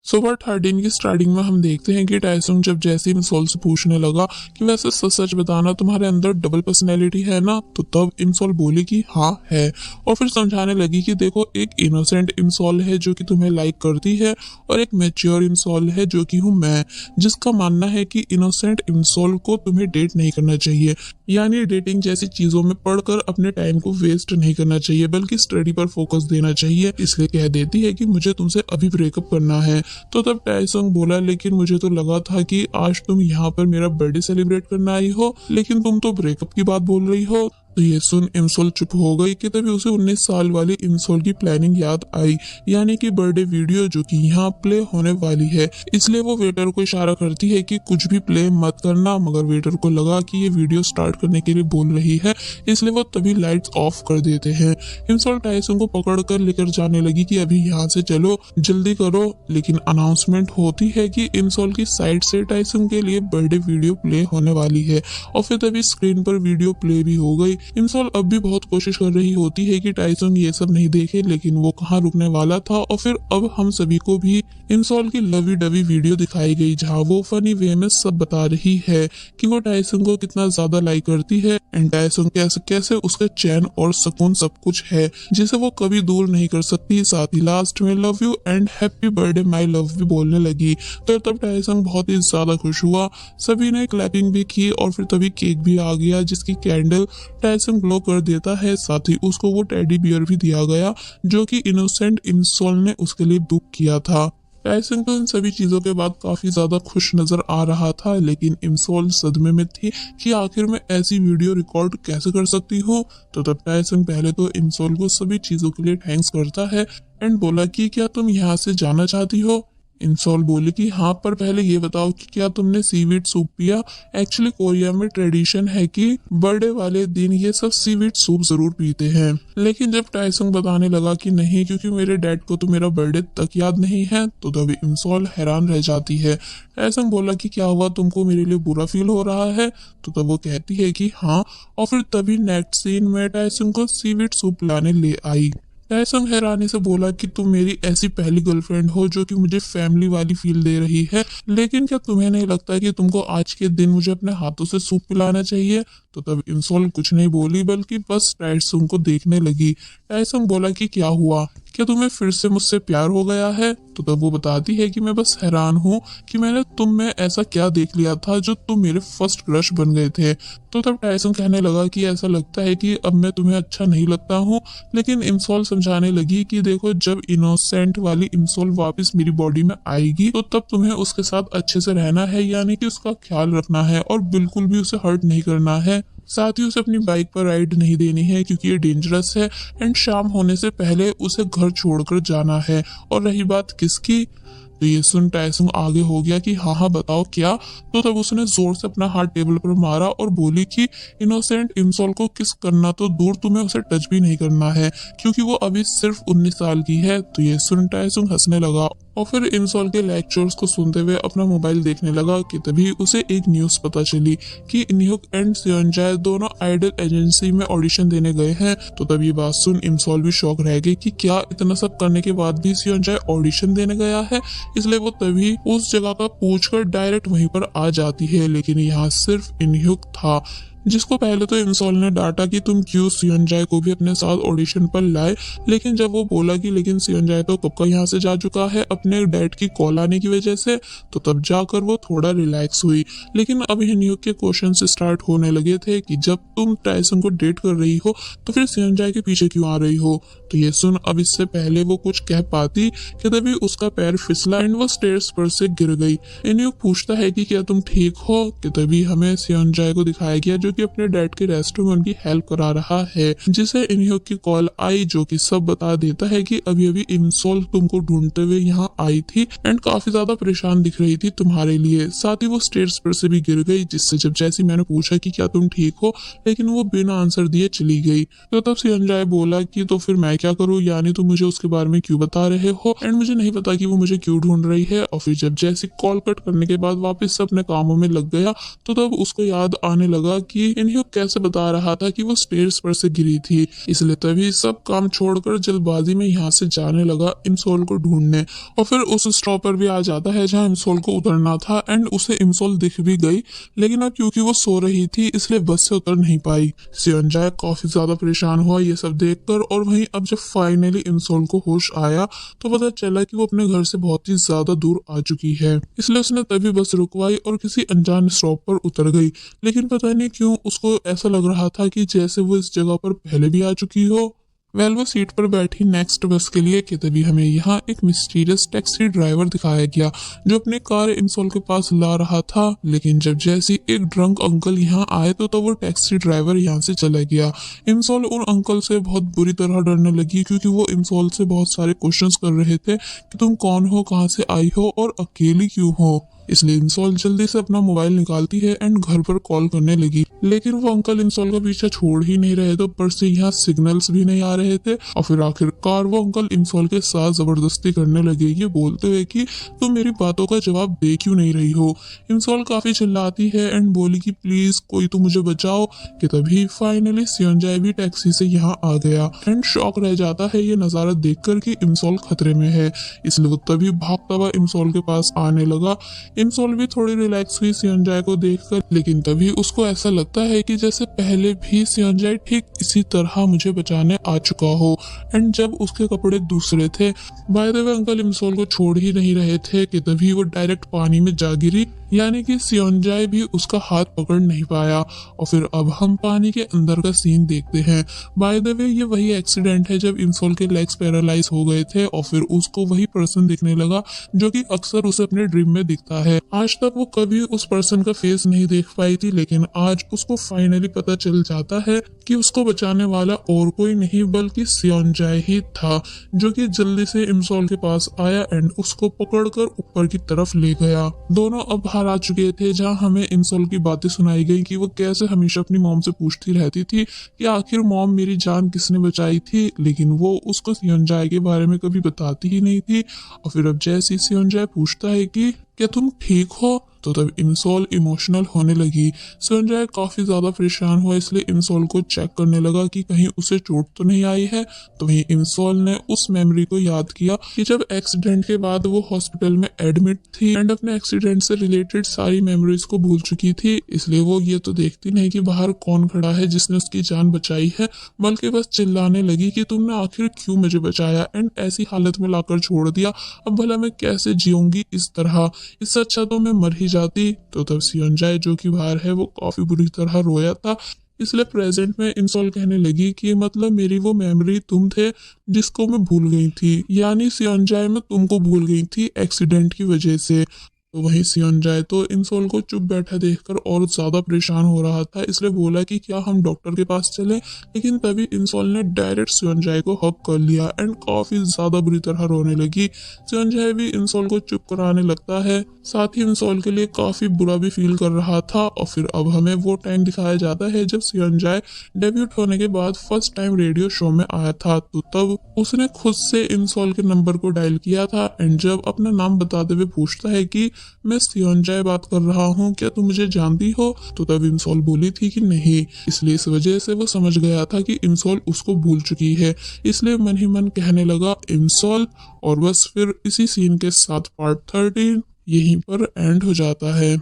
सुबह 13 की स्टार्टिंग में हम देखते हैं कि टाइसुंग जब जैसे ही इंसोल से पूछने लगा कि वैसे सच सच बताना तुम्हारे अंदर डबल पर्सनैलिटी है ना, तो तब इंसोल बोली कि हाँ है। और फिर समझाने लगी कि देखो, एक इनोसेंट इंसोल है जो कि तुम्हें लाइक करती है और एक मैच्योर इंसोल है जो कि हूँ मैं, जिसका मानना है कि इनोसेंट इंसोल को तुम्हें डेट नहीं करना चाहिए, यानी डेटिंग जैसी चीजों में पढ़कर अपने टाइम को वेस्ट नहीं करना चाहिए बल्कि स्टडी पर फोकस देना चाहिए। इसलिए कह देती है कि मुझे तुमसे अभी ब्रेकअप करना है। तो तब टाइसुंग बोला, लेकिन मुझे तो लगा था कि आज तुम यहाँ पर मेरा बर्थडे सेलिब्रेट करना आई हो, लेकिन तुम तो ब्रेकअप की बात बोल रही हो। तो ये सुन इंसोल चुप हो गई कि तभी उसे 19 साल वाली इंसोल की प्लानिंग याद आई, यानी कि बर्थडे वीडियो जो कि यहाँ प्ले होने वाली है। इसलिए वो वेटर को इशारा करती है कि कुछ भी प्ले मत करना, मगर वेटर को लगा कि ये वीडियो स्टार्ट करने के लिए बोल रही है, इसलिए वो तभी लाइट्स ऑफ कर देते हैं। इंसोल टाइसुंग को पकड़ कर लेकर जाने लगी कि अभी यहाँ से चलो, जल्दी करो। लेकिन अनाउंसमेंट होती है कि इंसोल की साइड से टाइसुंग के लिए बर्थडे वीडियो प्ले होने वाली है और फिर तभी स्क्रीन पर वीडियो प्ले भी हो गई। इंसोल अब भी बहुत कोशिश कर रही होती है कि टाइसुंग ये सब नहीं देखे, लेकिन वो कहाँ रुकने वाला था। और फिर अब हम सभी को भी इंसोल की लवी डवी वीडियो दिखाई गई, जहाँ वो फनी वे में सब बता रही है कि वो टाइसुंग को कितना ज्यादा लाइक करती है एंड टाइसुंग कैसे कैसे उसका चैन और सुकून सब कुछ है जिसे वो कभी दूर नहीं कर सकती। साथ ही लास्ट में love you and happy birthday my love भी बोलने लगी। तो तब टाइसुंग बहुत ही ज्यादा खुश हुआ, सभी ने क्लैपिंग भी की और फिर तभी केक भी आ गया जिसकी कैंडल टाइसुंग ग्लो कर देता है। साथ ही उसको वो टेडी बियर भी दिया गया जो कि इनोसेंट इंसोल ने उसके लिए बुक किया था। टाइसुंग तो इन सभी चीजों के बाद काफी ज्यादा खुश नजर आ रहा था, लेकिन इंसोल सदमे में थी कि आखिर में ऐसी वीडियो रिकॉर्ड कैसे कर सकती हो। तो तब टाइसुंग पहले तो इंसोल को सभी चीजों के लिए थैंक्स करता है एंड बोला कि क्या तुम यहाँ से जाना चाहती हो। इंसोल बोली कि हाँ, पर पहले ये बताओ कि क्या तुमने सीवीड सूप पिया। एक्चुअली कोरिया में ट्रेडिशन है कि बर्थडे वाले दिन ये सब सीवीड सूप जरूर पीते हैं। लेकिन जब टाइसुंग बताने लगा कि नहीं, क्योंकि मेरे डैड को तो मेरा बर्थडे तक याद नहीं है, तो तभी इंसोल हैरान रह जाती है। टाइसुंग बोला कि क्या हुआ, तुमको मेरे लिए बुरा फील हो रहा है। तो तब वो कहती है कि हाँ, और फिर तभी नेक्स्ट सीन में टाइसुंग को सीवीड सूप लाने ले आई। टाइसुंग हैरानी से बोला कि तुम मेरी ऐसी पहली गर्लफ्रेंड हो जो कि मुझे फैमिली वाली फील दे रही है, लेकिन क्या तुम्हें नहीं लगता कि तुमको आज के दिन मुझे अपने हाथों से सूप पिलाना चाहिए। तो तब इंसोल कुछ नहीं बोली बल्कि बस टाइसुंग को देखने लगी। टाइसुंग बोला कि क्या हुआ, क्या तुम्हें फिर से मुझसे प्यार हो गया है। तो तब वो बताती है कि मैं बस हैरान हूँ कि मैंने तुम में ऐसा क्या देख लिया था जो तुम मेरे फर्स्ट क्रश बन गए थे। तो तब टाइसुंग कहने लगा कि ऐसा लगता है कि अब मैं तुम्हें अच्छा नहीं लगता हूँ। लेकिन इंसोल समझाने लगी कि देखो, जब इनोसेंट वाली इंसोल वापस मेरी बॉडी में आएगी तो तब तुम्हें उसके साथ अच्छे से रहना है, यानी कि उसका ख्याल रखना है और बिल्कुल भी उसे हर्ट नहीं करना है। साथ ही उसे अपनी बाइक पर राइड नहीं देनी है क्योंकि ये डेंजरस है एंड शाम होने से पहले उसे घर छोड़कर जाना है। और रही बात किसकी, तो ये सुन टाइसुंग आगे हो गया कि हाँ हाँ बताओ क्या। तो तब उसने जोर से अपना हाथ टेबल पर मारा और बोली कि इनोसेंट इंसोल को किस करना तो दूर, तुम्हें उसे टच भी नहीं करना है क्योंकि वो अभी सिर्फ 19 साल की है। तो ये सुन टाइसुंग हंसने लगा और फिर इंसोल के लेक्चर्स को सुनते हुए अपना मोबाइल देखने लगा कि तभी उसे एक न्यूज पता चली कि इनह्युक एंड सेओनजाए दोनों आइडल एजेंसी में ऑडिशन देने गए हैं। तो तब ये बात सुन इंसोल भी शॉक रह गई कि क्या इतना सब करने के बाद भी सेओनजाए ऑडिशन देने गया है। इसलिए वो तभी उस जगह का पूछकर डायरेक्ट वहीं पर आ जाती है, लेकिन यहाँ सिर्फ इनह्युक था, जिसको पहले तो इंसोल ने डांटा कि तुम क्यों सेओनजाए को भी अपने साथ ऑडिशन पर लाए। लेकिन जब वो बोला कि लेकिन सेओनजाए तो कब का यहाँ से जा चुका है अपने डैड की कॉल आने की वजह से, तो तब जाकर वो थोड़ा रिलैक्स हुई। लेकिन अब इनह्युक के क्वेश्चन स्टार्ट होने लगे थे कि जब तुम टाइसुंग को डेट कर रही हो तो फिर सेओनजाए के पीछे क्यों आ रही हो। तो ये सुन अब इससे पहले वो कुछ कह पाती कि तभी उसका पैर फिसला एंड वो स्टेयर्स पर से गिर गई। इनह्युक पूछता है कि क्या तुम ठीक हो, कि तभी हमें सेओनजाए को दिखाया गया जो कि अपने डैड के रेस्टोरेंट में उनकी हेल्प करा रहा है, जिसे इनह्युक की कॉल आई जो कि सब बता देता है कि अभी अभी इंसोल तुमको ढूंढते हुए यहाँ आई थी एंड काफी ज्यादा परेशान दिख रही थी तुम्हारे लिए। साथ ही वो स्टेयर्स पर से भी गिर गई, जिससे जब जैसी मैंने पूछा कि क्या तुम ठीक हो, लेकिन वो बिना आंसर दिए चली गई। तो तब सेओनजाए बोला कि तो फिर मैं क्या करूँ, यानी तुम मुझे उसके बारे में क्यों बता रहे हो एंड मुझे नहीं पता कि वो मुझे क्यों ढूंढ रही है। और फिर जब जैसी कॉल कट करने के बाद वापस से अपने कामों में लग गया तो तब उसको याद आने लगा कि कि इन्हें कैसे बता रहा था कि वो स्टेयर्स पर से गिरी थी, इसलिए तभी सब काम छोड़कर जल्दबाजी में यहाँ से जाने लगा इमसोल को ढूंढने। और फिर उस स्टॉप पर भी आ जाता है जहाँ इमसोल को उतरना था एंड उसे इमसोल दिख भी गई, लेकिन अब क्योंकि वो सो रही थी इसलिए बस से उतर नहीं पाई। सियोंजाए काफी ज्यादा परेशान हुआ ये सब देखकर, और वहीं अब जब फाइनली इमसोल को होश आया तो पता चला कि वो अपने घर से बहुत ही ज्यादा दूर आ चुकी है, इसलिए उसने तभी बस रुकवाई और किसी अनजान स्टॉप पर उतर गई। लेकिन पता नहीं क्यों उसको ऐसा लग रहा था कि जैसे वो इस जगह पर पहले भी आ चुकी हो। वो सीट पर बैठी नेक्स्ट बस के लिए कि तभी हमें यहाँ एक मिस्टीरियस टैक्सी ड्राइवर दिखाया गया जो अपनी कार इमसोल के पास ला रहा था। लेकिन जब जैसे एक ड्रंक अंकल यहाँ आए तो वो टैक्सी ड्राइवर यहाँ से चला गया। इमसोल उन अंकल से बहुत बुरी तरह डरने लगी क्योंकि वो इमसोल से बहुत सारे क्वेश्चंस कर रहे थे कि तुम कौन हो, कहाँ से आई हो और अकेली क्यों हो। इसलिए इमसोल जल्दी से अपना मोबाइल निकालती है एंड घर पर कॉल करने लगी, लेकिन वो अंकल इमसोल का पीछा छोड़ ही नहीं रहे थे, ऊपर से यहाँ सिग्नल्स भी नहीं आ रहे थे। और फिर आखिरकार वो अंकल इमसोल के साथ जबरदस्ती करने लगे, ये बोलते हुए कि तुम मेरी बातों का जवाब दे क्यों नहीं रही हो। इमसोल काफी चिल्लाती है एंड बोली कि प्लीज कोई तो मुझे बचाओ। कि तभी फाइनली सियोंजाए भी टैक्सी से यहाँ आ गया एंड शॉक रह जाता है ये नजारा देखकर कि इमसोल खतरे में है, इसलिए वो तभी भागता हुआ इमसोल के पास आने लगा। इमसोल भी थोड़ी रिलैक्स हुई सियोंजाए को देखकर, लेकिन तभी उसको ऐसा लगता है कि जैसे पहले भी सियोंजाए ठीक इसी तरह मुझे बचाने आ चुका हो एंड जब उसके कपड़े दूसरे थे। By the way uncle Im Sol को छोड़ ही नहीं रहे थे कि तभी वो डायरेक्ट पानी में जा गिरी, यानी कि सियोंजाए भी उसका हाथ पकड़ नहीं पाया। और फिर अब हम पानी के अंदर का सीन देखते हैं। बाय द वे ये वही एक्सीडेंट है जब इमसोल के लेग्स पैरालाइज हो गए थे और फिर उसको वही पर्सन दिखने लगा जो कि अक्सर उसे अपने ड्रीम में दिखता है। आज तक वो कभी उस पर्सन का फेस नहीं देख पाई थी, लेकिन आज उसको फाइनली पता चल जाता है कि उसको बचाने वाला और कोई नहीं बल्कि सियोंजाए ही था, जो कि जल्दी से इमसोल के पास आया एंड उसको पकड़कर ऊपर की तरफ ले गया। दोनों अब बाहर आ चुके थे जहां हमें इमसोल की बातें सुनाई गई कि वो कैसे हमेशा अपनी मॉम से पूछती रहती थी कि आखिर मॉम मेरी जान किसने बचाई थी, लेकिन वो उसको सियोंजाए के बारे में कभी बताती ही नहीं थी। और फिर अब जैसे सियोंजाए पूछता है कि क्या तुम ठीक हो, तो तब इमसोल इमोशनल होने लगी। सियोंजाए काफी ज्यादा परेशान हुआ, इसलिए इमसोल को चेक करने लगा कि कहीं उसे चोट तो नहीं आई है। तो वहीं इमसोल ने उस मेमोरी को याद किया कि जब एक्सीडेंट के बाद वो हॉस्पिटल में एडमिट थी एंड अपने एक्सीडेंट से रिलेटेड सारी मेमोरीज को भूल चुकी थी, इसलिए वो ये तो देखती नहीं कि बाहर कौन खड़ा है जिसने उसकी जान बचाई है, बल्कि बस चिल्लाने लगी कि तुमने आखिर क्यों मुझे बचाया एंड ऐसी हालत में लाकर छोड़ दिया, अब भला मैं कैसे जीऊंगी इस तरह, इससे अच्छा तो मैं मर ही जाती। तो तब सियोंजाए जो कि बाहर है वो काफी बुरी तरह रोया था, इसलिए प्रेजेंट में इमसोल कहने लगी कि मतलब मेरी वो मेमोरी तुम थे जिसको मैं भूल गई थी, यानी सियोंजाए मैं तुमको भूल गई थी एक्सीडेंट की वजह से। तो वहीं सियोंजाए तो इमसोल को चुप बैठा देखकर और ज्यादा परेशान हो रहा था, इसलिए बोला कि क्या हम डॉक्टर के पास चलें, लेकिन तभी इमसोल ने डायरेक्ट सियोंजाए को हक कर लिया एंड काफी ज्यादा बुरी तरह रोने लगी। सियोंजाए भी इमसोल को चुप कराने लगता है, साथ ही इमसोल के लिए काफी बुरा भी फील कर रहा था। और फिर अब हमें वो टाइम दिखाया जाता है जब सियोंजाए डेब्यूट होने के बाद फर्स्ट टाइम रेडियो शो में आया था, तो तब उसने खुद से इमसोल के नंबर को डायल किया था एंड जब अपना नाम बताते हुए पूछता है कि मैं सियोंजाए बात कर रहा हूँ, क्या तुम मुझे जानती हो, तो तब इमसोल बोली थी कि नहीं। इसलिए इस वजह से वो समझ गया था कि इमसोल उसको भूल चुकी है, इसलिए मन ही मन कहने लगा इमसोल। और बस फिर इसी सीन के साथ पार्ट 13 यहीं पर एंड हो जाता है।